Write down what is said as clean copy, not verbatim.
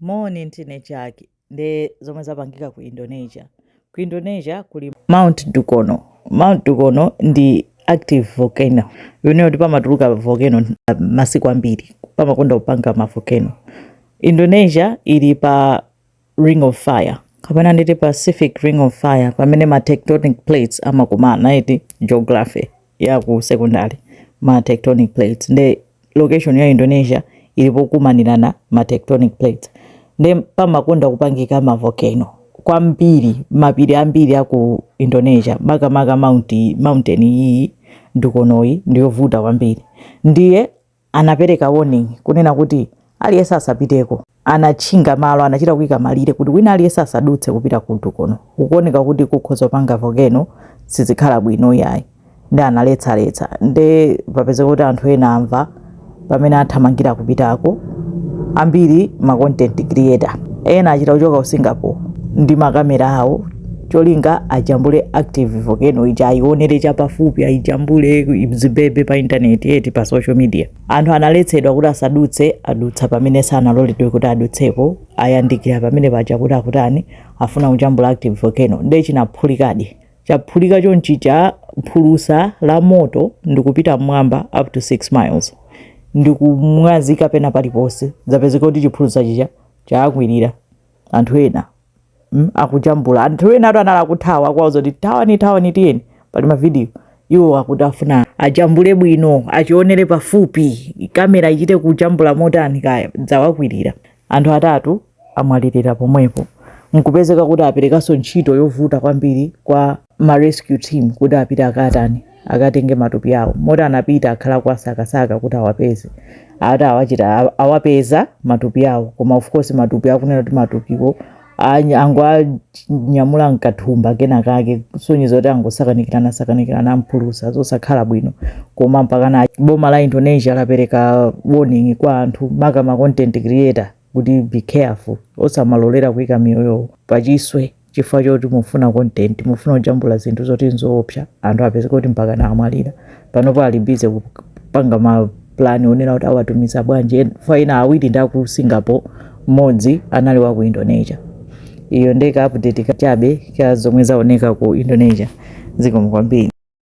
Morning chake ndi zomwe zapangika ku Indonesia. Ku Indonesia kuli Mount Dukono. Mount Dukono ndi active volcano. Yone kuti pamatuluka volcano masiku ambiri. Pamakonda kupanga ma volcano. Indonesia ili pa Ring of Fire. Kapena nditi Pacific Ring of Fire pamene ma tectonic plates amakumana iti geography ya ku secondary. Ma tectonic plates ndi location ya Indonesia ilipo kumanirana ma tectonic plates. Ndi pamakonda kupangika ma volcano. Kwambiri mapiri ambiri ya ku Indonesia makamaka mountain iyi Dukonoyi ndiyovuta kwambiri. Ndiye anapereka warning kunena kuti aliyesa asapiteko. Anachinga malo anachita kuyika malire kuti wina aliyesa asadutse kupita ku Dukono. Kuoneka kuti kukhoza panga volcano sizikhala bwino yayi. Ndi analetsa ndi papeze kuti anthu ena amva pamene athamangira kupitako ambiri ma content creator ena achita kuchoka ku Singapore ndi makamera awo cholinga ajambule active volcano ija ayionere chapafupi ayijambule zibebe pa internet eti pa social media. Anthu analetsedwa kuti adutsa pamene sanaloledwe kuti adutsepo ayandikira pamene paja kuti akutani afuna kujambula active volcano ndi chinaphulikadi chaphulika chonchicha phulusa la moto ndikupita mwamba up to 6 miles ndikumwazika pena paliponse zapezeka kuti chiphulusa chicha chakwirira anthu ena akujambula anthu ena anala kuthawa kwazo kuti tawani tiyeni pali ma video iwo akutafuna ajambule bwino achionere pafupi kamera ichite kujambula motani kaya zawakwirira. Anthu atatu amwalirira pomwepo nkupezeka kuti aperekaso ntchito yovuta kwambiri kwa ma rescue team kuti apite akatenge matupi awo. Mota anapita akhala kwa sakasaka kuti awapeze awachita awapeza matupi awo koma of course matupi akunena kuti matupiwo angwa nyamula nkathumba kena kake sonyezo kuti angosakanikirana mphulusa zosakhala bwino koma mpaka na boma la Indonesia lapereka warning kwa anthu ma content creator kuti be careful osamalolera kuyika miyoyo pachiswe chifukwa choti mufuna content mufuna kujambula zinthu zoti nzoopsa anthu apeze kuti mpaka na amwalira panopo ali busy kupanga ma plan onena kuti awatumiza bwanje faina awiri ndaku Singapore modzi anali wa ku Indonesia. Iyo ndeka update chabe kwa zomwe zaoneka ku Indonesia ziko mkwambiri.